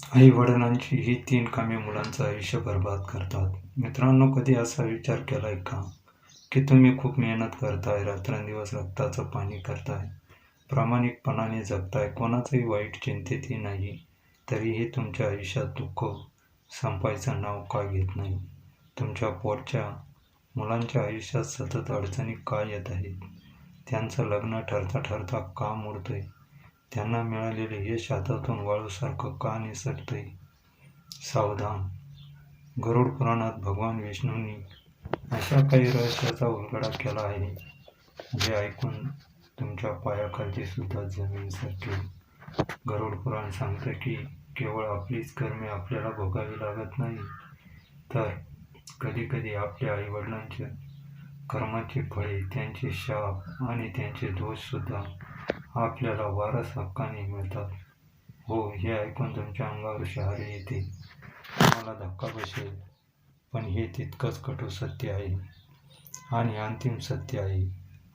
आई वडिलांची ही 3 कामे मुलांचं आयुष्य बरबाद करतात. मित्रांनो, कधी असा विचार केलाय का, की तुम्ही खूप मेहनत करताय, रात्रंदिवस रक्ताचं पाणी करताय, प्रामाणिकपणाने जगताय, कोणाचंही वाईट चिंतेतही नाही, तरीही तुमच्या आयुष्यात दुःख संपायचं नाव का घेत नाही? तुमच्या पोटच्या मुलांच्या आयुष्यात सतत अडचणी का येत आहेत? त्यांचं लग्न ठरता ठरता का मोडतंय? त्यांना मिळालेले यश हातातून वाळूसारखं का निसटतंय? सावधान! गरुड पुराणात भगवान विष्णूंनी अशा काही रहस्याचा उलगडा केला आहे, जे ऐकून तुमच्या पायाखालची सुद्धा जमीन सरकेल. गरुड पुराण सांगतं की केवळ आपलीच कर्मे आपल्याला भोगावी लागत नाही, तर कधीकधी आपल्या आईवडिलांच्या कर्माची फळे, त्यांचे शाप आणि त्यांचे दोषसुद्धा आपल्याला वारस हक्काने मिळतात. हो, हे ऐकून तुमच्या अंगावर शहारे येतील, तुम्हाला धक्का बसेल, पण हे तितकंच कटू सत्य आहे आणि अंतिम सत्य आहे.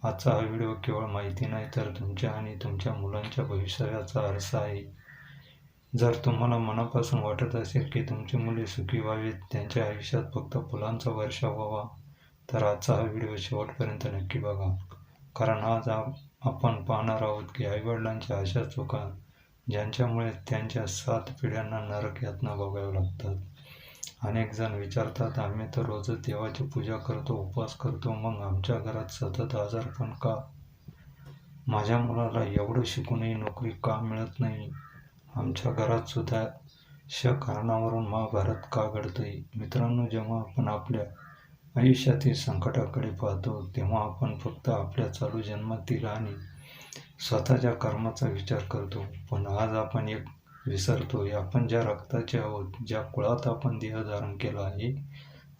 आजचा हा व्हिडिओ केवळ माहिती नाही, तर तुमच्या आणि तुमच्या मुलांच्या भविष्याचा आरसा आहे. जर तुम्हाला मनापासून वाटत असेल की तुमची मुले सुखी व्हावीत, त्यांच्या आयुष्यात फक्त फुलांचा वर्षाव व्हावा, तर आजचा हा व्हिडिओ शेवटपर्यंत नक्की बघा. कारण आज आपण पाहणार आहोत की आईवडिलांच्या अशा चुका, ज्यांच्यामुळे त्यांच्या 7 पिढ्यांना नरक यातना भोगाव्या लागतात. अनेक जण विचारतात, आम्ही तर रोजच देवाची पूजा करतो, उपवास करतो, मग आमच्या घरात सतत आजारपण का? माझ्या मुलाला एवढं शिकूनही नोकरी का मिळत नाही? आमच्या घरात सुद्धा कारणावरून महाभारत का घडतंय? मित्रांनो, जेव्हा आपण आपल्या आयुष्यातील संकटाकडे पाहतो, तेव्हा आपण फक्त आपल्या चालू जन्मातील आणि स्वतःच्या कर्माचा विचार करतो. पण आज आपण एक विसरतोय, आपण ज्या रक्ताचे आहोत, ज्या कुळात आपण देह धारण केला आहे,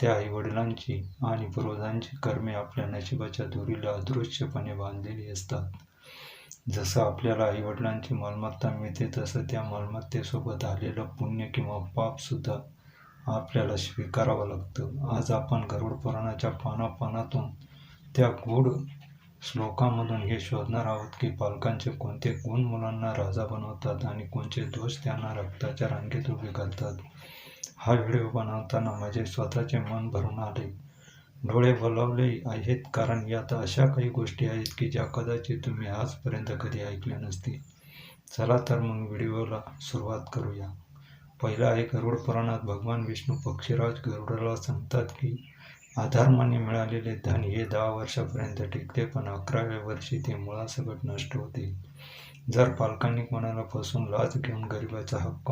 त्या आईवडिलांची आणि पूर्वजांची कर्मे आपल्या नशिबाच्या दोरीला अदृश्यपणे बांधलेली असतात. जसं आपल्याला आईवडिलांची मालमत्ता मिळते, तसं त्या मालमत्तेसोबत आलेलं पुण्य किंवा पापसुद्धा आपल्याला स्वीकारावं लागतं. आज आपण गरुड पुराणाच्या पानापानातून त्या गूढ श्लोकामधून हे शोधणार आहोत की पालकांचे कोणते गुण मुलांना राजा बनवतात आणि कोणते दोष त्यांना रक्ताच्या रांगेत उभे करतात. हा व्हिडिओ बनवताना माझे स्वतःचे मन भरून आले, डोळे भरवले आहेत, कारण यात अशा काही गोष्टी आहेत की ज्या कदाचित तुम्ही आजपर्यंत कधी ऐकल्या नसतील. चला तर मग व्हिडिओला सुरुवात करूया. पहिलं आहे, गरुड पुराणात भगवान विष्णू पक्षीराज गरुडाला सांगतात की अधर्माने मिळालेले धन हे 10 वर्षापर्यंत टिकते, पण 11व्या वर्षी ते मुळासकट नष्ट होते. जर पालकांनी कोणाला फसवून लाच घेऊन गरिबाचा हक्क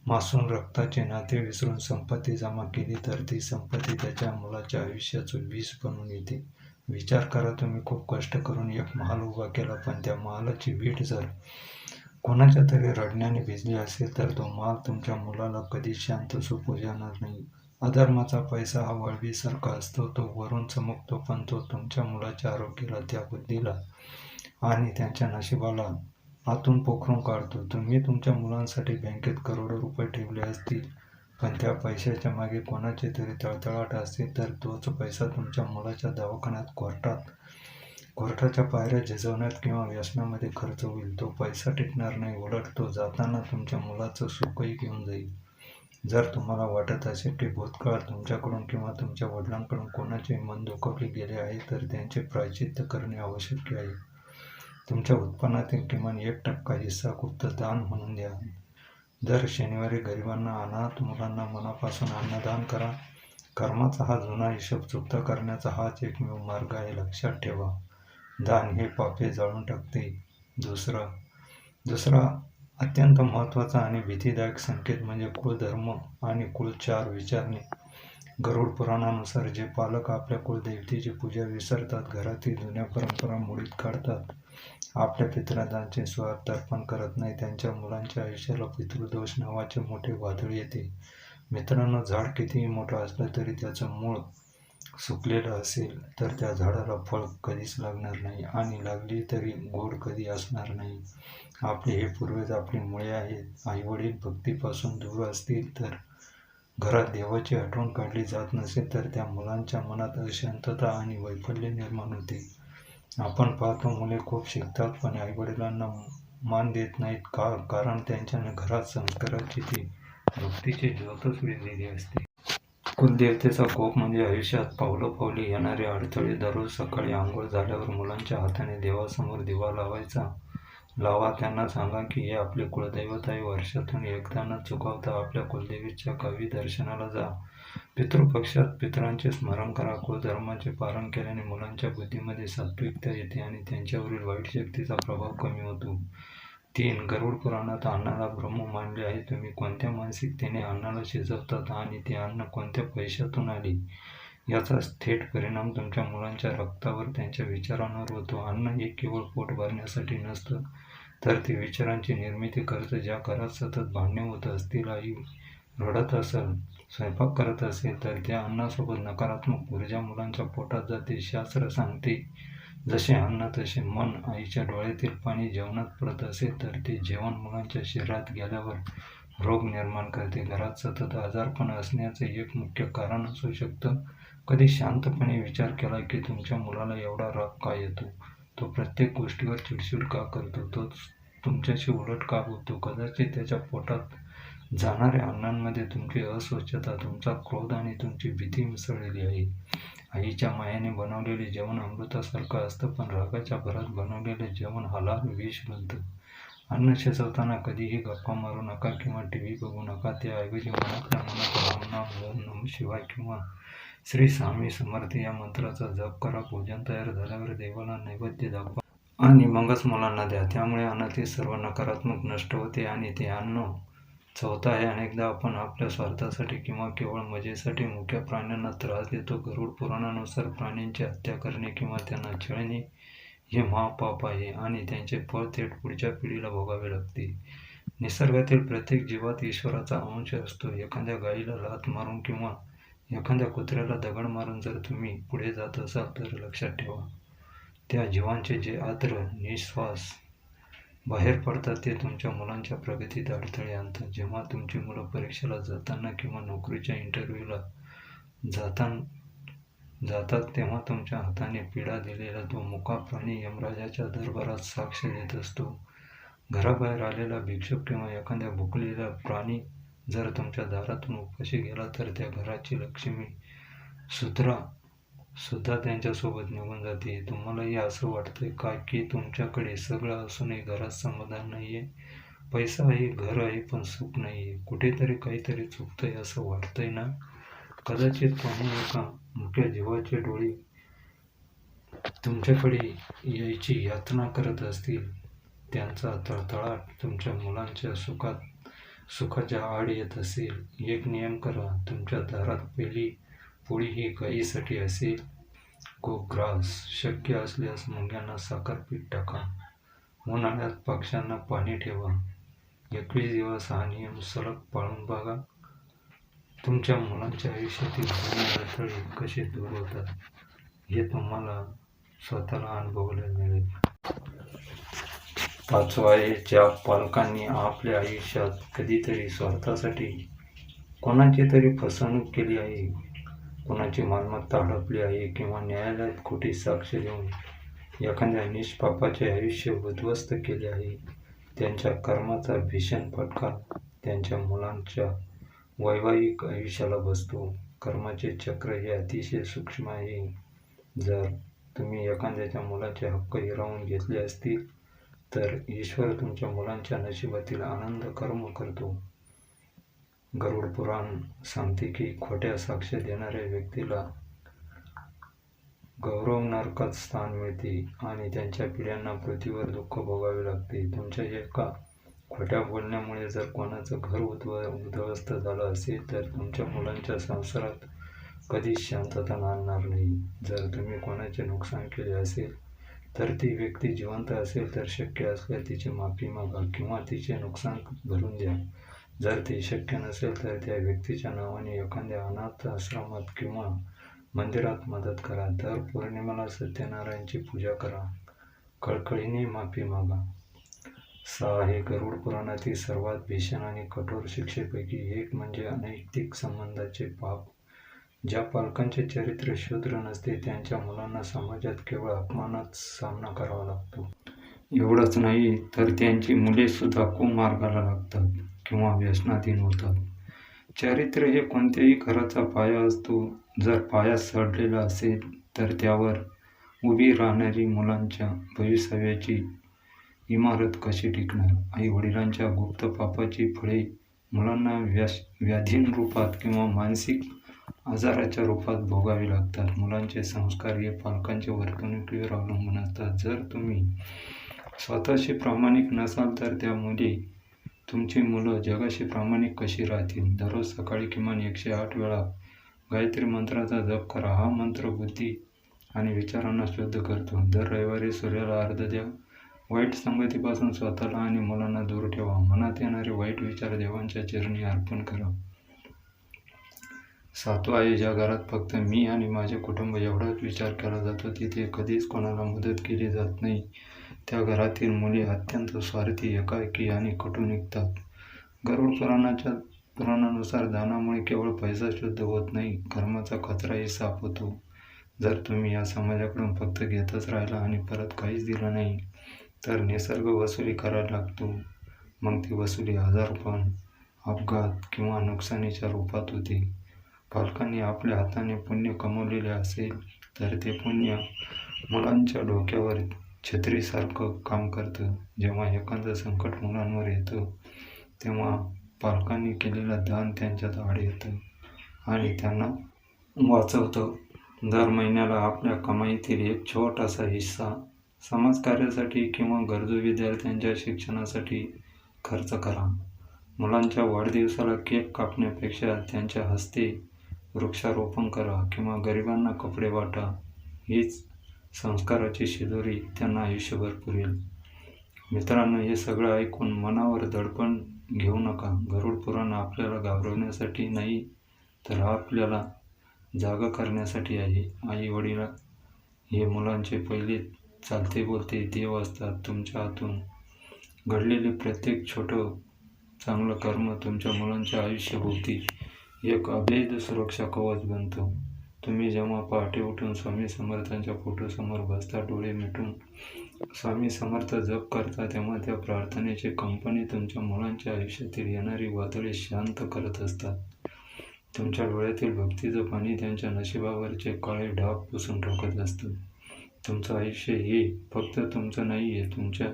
मासून रक्ताचे नाते विसरून संपत्ती जमा केली, तर ती संपत्ती त्याच्या मुलाच्या आयुष्याचं विष बनून येते. विचार करा, तुम्ही खूप कष्ट करून एक महाल उभा केला, पण त्या महालाची वीट जर कोणाच्या तरी रडण्याने भिजली असेल, तर तो महाल तुमच्या मुलाला कधीच शांत झोपू देणार नाही. अधर्माचा पैसा हा वळवीसारखा असतो, तो वरून चमकतो, पण तो तुमच्या मुलाच्या आरोग्याला, त्या बुद्धीला आणि त्यांच्या नशिबाला आतून पोखरून काढतो. तुम्ही तुमच्या मुलांसाठी बँकेत करोडो रुपये ठेवले असतील, पण त्या पैशाच्या मागे कोणाचे तरी तळतळाट असेल, तर तोच पैसा तुमच्या मुलाच्या दवाखान्यात, कोर्टाच्या पायऱ्या झिजवण्यात किंवा व्यसनामध्ये खर्च होईल. तो पैसा टिकणार नाही, उलट तो जाताना तुमच्या मुलाचं सुखही घेऊन जाईल. जर तुम्हाला वाटत असेल की भूतकाळात तुमच्याकडून किंवा तुमच्या वडिलांकडून कोणाचे मन दुखावले गेले आहे, तर त्यांचे प्रायश्चित्त करणे आवश्यक आहे. तुमच्या उत्पन्नातील किमान 1% हिस्सा गुप्त दान म्हणून द्या. दर शनिवारी गरिबांना, अनाथ मुलांना मनापासून अन्नदान करा. कर्माचा हा जुना हिशोब चुकता करण्याचा हाच एकमेव मार्ग आहे, लक्षात ठेवा. दान हे पापे जाळून टाकते. दुसरा अत्यंत महत्त्वाचा आणि भीतीदायक संकेत म्हणजे कुळधर्म आणि कुळचार विचारणे. गरुड पुराणानुसार जे पालक आपल्या कुलदेवतेची पूजा विसरतात, घरातील जुन्या परंपरा मोडीत काढतात, आपल्या पितरांचे स्वार्थ अर्पण करत नाही, त्यांच्या मुलांच्या आयुष्याला पितृदोष नावाचे मोठे वादळ येते. मित्रांनो, झाड कितीही मोठं असलं तरी त्याचं मूळ सुकलेलं असेल, तर त्या झाडाला फळ कधीच लागणार नाही आणि लागली तरी गोड कधी असणार नाही. आपले हे पूर्वज आपली मुळे आहेत. आईवडील भक्तीपासून दूर असतील, तर घरात देवाची आठवण काढली जात नसेल, तर त्या मुलांच्या मनात अशांतता आणि वैफल्य निर्माण होते. आपण पाहतो, मुले खूप शिकतात, पण आईवडिलांना मान देत नाहीत का? कारण त्यांच्या घरात संस्काराची ती भक्तीची ज्योतच विझलेली असते. कुलदेवतेचा कोप म्हणजे आयुष्यात पावलोपावली येणारे अडथळे. दररोज सकाळी आंघोळ झाल्यावर मुलांच्या हाताने देवासमोर दिवा लावा. त्यांना सांगा की हे आपले कुलदैवत आहे. वर्षातून एकदा न चुकवता आपल्या कुलदेवीच्या गावी दर्शनाला जा. पितृपक्षात पितरांचे स्मरण करा. कुलधर्माचे पालन केल्याने मुलांच्या बुद्धीमध्ये सात्विकता येते आणि त्यांच्यावरील वाईट शक्तीचा प्रभाव कमी होतो. 3. गरुड पुराणात अन्नाला ब्रह्म मानले आहे. तुम्ही कोणत्या मानसिकतेने अन्नाला शिजवतात आणि ते अन्न कोणत्या पैशातून आले याचा थेट परिणाम तुमच्या मुलांच्या रक्तावर, त्यांच्या विचारांवर होतो. अन्न हे केवळ पोट भरण्यासाठी नसतं, तर ते विचारांची निर्मिती करतं. ज्या घरात सतत भांडणे होत असतील, आई रडत असेल, स्वयंपाक करत असेल, तर त्या अन्नासोबत नकारात्मक ऊर्जा मुलांच्या पोटात जाते. शास्त्र सांगते, जसे अन्न तसे मन. आईच्या डोळ्यातील पाणी जेवणात पडत असेल तर ते जेवण मुलांच्या शरीरात गेल्यावर रोग निर्माण करते. घरात सतत आजारपण असण्याचे एक मुख्य कारण असू शकतं. कधी शांतपणे विचार केला की तुमच्या मुलाला एवढा राग का येतो? तो प्रत्येक गोष्टीवर चिडचिड का करतो? तो तुमच्याशी उलट का बोलतो? कदाचित त्याच्या पोटात जाणाऱ्या अन्नांमध्ये तुमची अस्वच्छता, तुमचा क्रोध आणि तुमची भीती मिसळलेली आहे. आईच्या मायेने बनवलेले जेवण अमृतासारखं असतं, पण रागाच्या भरात बनवलेले जेवण हलाल विष बनतं. अन्न शिजवताना कधीही गप्पा मारू नका किंवा टीव्ही बघू नका. त्याऐवजी मनातल्या मनात राम नाम, ओम नमः शिवाय किंवा श्री स्वामी समर्थ या मंत्राचा जप करा. भोजन तयार झाल्यावर देवाला नैवेद्य दाखवा आणि मगच मुलांना द्या. त्यामुळे अन्नातील सर्व नकारात्मक नष्ट होते आणि ते अन्न चौथा आहे, अनेकदा आपण आपल्या स्वार्थासाठी किंवा केवळ मजेसाठी मुक्या प्राण्यांना त्रास देतो. गरुड पुराणानुसार प्राण्यांची हत्या करणे किंवा त्यांना छळणे हे महापाप आहे आणि त्यांचे फळ थेट पुढच्या पिढीला भोगावे लागते. निसर्गातील प्रत्येक जीवात ईश्वराचा अंश असतो. एखाद्या गायीला लाथ मारून किंवा एखाद्या कुत्र्याला दगड मारून जर तुम्ही पुढे जात असाल तर लक्षात ठेवा, त्या जीवांचे जे आर्द्र निश्वास बाहेर पडतात ते तुमच्या मुलांच्या प्रगतीत अडथळे आणतात. जेव्हा तुमची मुलं परीक्षेला जाताना किंवा नोकरीच्या इंटरव्ह्यूला जातात तेव्हा तुमच्या हाताने पिढा दिलेला तो मुका प्राणी यमराजाच्या दरबारात साक्ष देत असतो. घराबाहेर आलेला भिक्षुक किंवा एखाद्या भुकलेला प्राणी जर तुमच्या दारातून उपाशी गेला तर त्या घराची लक्ष्मी सुद्धा त्यांच्यासोबत निघून जाते. तुम्हालाही असं वाटतंय का की तुमच्याकडे सगळं असूनही घरात समाधान नाहीये? पैसा आहे, घर आहे, पण सुख नाहीये. कुठेतरी काहीतरी चुकतंय असं वाटतंय ना? कदाचित कोणी एका मुक्या जीवाचे डोळे तुमच्याकडे यायची यातना करत असतील. त्यांचा तळतळाट तुमच्या मुलांच्या सुखाच्या आड येत असेल. एक नियम करा, तुमच्या दारात पहिली पोळी ही गायीसाठी असेल. गो ग्रास. शक्य असल्यास मुंग्यांना साखर पीठ टाका. उन्हाळ्यात पक्ष्यांना पाणी ठेवा. 21 दिवस हा नियम सलग पाळून बघा. तुमच्या मुलांच्या आयुष्यातील जुने अडथळे कसे दूर होतात हे तुम्हाला स्वतःला अनुभवायला मिळेल. 5 आहे, ज्या पालकांनी आपल्या आयुष्यात कधीतरी स्वार्थासाठी कोणाची तरी फसवणूक केली आहे, कोणाची मालमत्ता हडपली आहे किंवा न्यायालयात खोटी साक्ष देऊन एखाद्या निष्पापाचे आयुष्य उद्ध्वस्त केले आहे, त्यांच्या कर्माचा भीषण फटका त्यांच्या मुलांच्या वैवाहिक आयुष्याला बसतो. कर्माचे चक्र हे अतिशय सूक्ष्म आहे. जर तुम्ही एखाद्याच्या मुलाचे हक्क हिरावून घेतले असतील तर ईश्वर तुमच्या मुलांच्या नशिबातील आनंद कर्म करतो. गरुड पुराण सांगते की खोट्या साक्ष देणाऱ्या व्यक्तीला गौरव नरकात स्थान मिळते आणि त्यांच्या पिढ्यांना पृथ्वीवर दुःख भोगावे लागते. तुमच्या एका खोट्या बोलण्यामुळे जर कोणाचं घर उद्ध्वस्त झालं असेल तर तुमच्या मुलांच्या संसारात कधीच शांतता नांदणार नाही. जर तुम्ही कोणाचे नुकसान केले असेल तर ती व्यक्ती जिवंत असेल तर शक्य असल्यास तिची माफी मागा किंवा तिचे नुकसान भरून द्या. जर ते शक्य नसेल तर त्या व्यक्तीच्या नावाने एखाद्या अनाथ आश्रमात किंवा मंदिरात मदत करा. दर पौर्णिमेला सत्यनारायणची पूजा करा. कळकळीने माफी मागा. 6 आहे, गरुड पुराणातील सर्वात भीषण आणि कठोर शिक्षेपैकी एक म्हणजे अनैतिक संबंधाचे पाप. ज्या पालकांचे चरित्र शुद्ध नसते त्यांच्या मुलांना समाजात केवळ अपमानाचा सामना करावा लागतो. एवढंच नाही तर त्यांची मुलेसुद्धा कुमार्गाला लागतात किंवा व्यसनाधीन होतात. चारित्र्य हे कोणत्याही घराचा पाया असतो. जर पाया सडलेला असेल तर त्यावर उभी राहणारी मुलांच्या भवितव्याची इमारत कशी टिकणार? आई-वडिलांच्या गुप्त पापाची फळे मुलांना व्याधीन रूपात किंवा मानसिक आजाराच्या रूपात भोगावी लागतात. मुलांचे संस्कार हे पालकांच्या वर्तणुकीवर अवलंबून असतात. जर तुम्ही स्वतःशी प्रामाणिक नसाल तर त्यामुळे तुमची मुलं जगाशी प्रामाणिक कशी राहतील? दररोज सकाळी किमान 108 वेळा गायत्री मंत्राचा जप करा. हा मंत्र बुद्धी आणि विचारांना शुद्ध करतो. दर रविवारी सूर्याला अर्घ्य द्या. वाईट संगतीपासून स्वतःला आणि मुलांना दूर ठेवा. मनात येणारे वाईट विचार देवांच्या चरणी अर्पण करा. 7वा आहे, ज्या घरात फक्त मी आणि माझे कुटुंब एवढाच विचार केला जातो तिथे कधीच कोणाला मदत केली जात नाही. त्या घरातील मुले अत्यंत स्वार्थी, एकाकी आणि कटू निघतात. गरुड पुराणानुसार दानामुळे केवळ पैसा शुद्ध होत नाही, कर्माचा कचराही साफ होतो. जर तुम्ही या समाजाकडून फक्त घेतच राहिला आणि परत काहीच दिलं नाही तर निसर्ग वसुली करायला लागतो. मग ती वसुली आजारपण, अपघात किंवा नुकसानीच्या रूपात होते. पालकांनी आपल्या हाताने पुण्य कमवलेले असेल तर ते पुण्य मुलांच्या डोक्यावर छत्रीसारखं काम करतं. जेव्हा एखादं संकट मुलांवर येतं तेव्हा पालकांनी केलेलं दान त्यांच्यात आड येतं आणि त्यांना वाचवतं. दर महिन्याला आपल्या कमाईतील एक छोटासा हिस्सा समाजकार्यासाठी किंवा गरजू विद्यार्थ्यांच्या शिक्षणासाठी खर्च करा. मुलांच्या वाढदिवसाला केक कापण्यापेक्षा त्यांच्या हस्ते वृक्षारोपण करा किंवा गरिबांना कपडे वाटा. हीच संस्काराची शिदोरी त्यांना आयुष्यभर पुरेल. मित्रांनो, हे सगळं ऐकून मनावर दडपण घेऊ नका. गरुड पुराण आपल्याला घाबरवण्यासाठी नाही तर आपल्याला जागा करण्यासाठी आहे. आई-वडील हे मुलांचे पहिले चालते बोलते देव असतात. तुमच्या हातून घडलेले प्रत्येक छोटं चांगलं कर्म तुमच्या मुलांच्या आयुष्याभोवती एक अभेद सुरक्षा कवच बनतो. तुम्ही जेव्हा पहाटे उठून स्वामी समर्थांच्या फोटोसमोर बसता, डोळे मिटून स्वामी समर्थ जप करता, तेव्हा त्या प्रार्थनेची कंपनी तुमच्या मुलांच्या आयुष्यातील येणारी वादळे शांत करत असतात. तुमच्या डोळ्यातील भक्तीचं पाणी त्यांच्या नशिबावरचे काळे डाग पुसून टाकत असतं. तुमचं आयुष्य हे फक्त तुमचं नाही, हे तुमच्या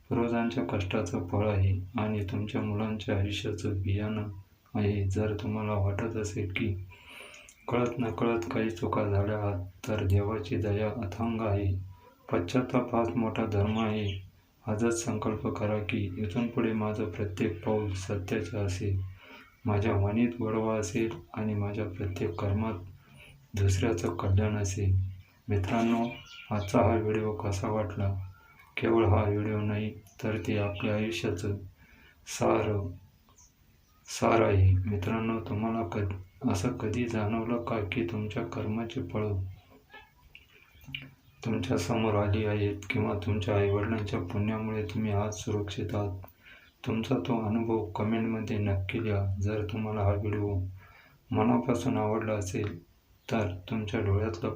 पूर्वजांच्या कष्टाचं फळ आहे आणि तुमच्या मुलांच्या आयुष्याचं बियाणं आहे. जर तुम्हाला वाटत असेल की कळत नकळत काही चुका झाल्या आहेत तर देवाची दया अथांग आहे. पश्चाताप हाच मोठा धर्म आहे. आजच संकल्प करा की इथून पुढे माझं प्रत्येक पाऊल सत्याचं असेल, माझ्या वाणीत गोडवा असेल आणि माझ्या प्रत्येक कर्मात दुसऱ्याचं कल्याण असेल. मित्रांनो, आजचा हा व्हिडिओ कसा वाटला? केवळ हा व्हिडिओ नाही तर ते आपल्या आयुष्याचं सार आहे. मित्रांनो, तुम्हाला असं कधी जाणवलं का की तुमच्या कर्माची फळं तुमच्या समोर आली आहेत किंवा तुमच्या आईवडिलांच्या पुण्यामुळे तुम्ही आज सुरक्षित आहात? तुमचा तो अनुभव कमेंटमध्ये नक्की लिहा. जर तुम्हाला हा व्हिडिओ मनापासून आवडला असेल तर तुमच्या डोळ्यात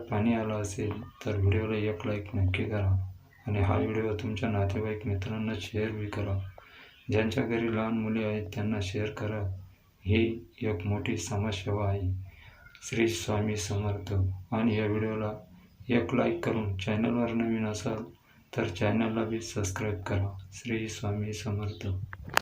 पाणी आलं असेल तर व्हिडिओला एक लाईक नक्की करा आणि हा व्हिडिओ तुमच्या नातेवाईक मित्रांना शेअर बी करा. ज्यांच्या घरी लहान मुले आहेत त्यांना शेअर करा. ही एक मोठी समाजसेवा आहे. श्री स्वामी समर्थ. आणि या व्हिडिओला एक लाईक करून चॅनलवर नवीन असाल तर चॅनलला बी सबस्क्राईब करा. श्री स्वामी समर्थ.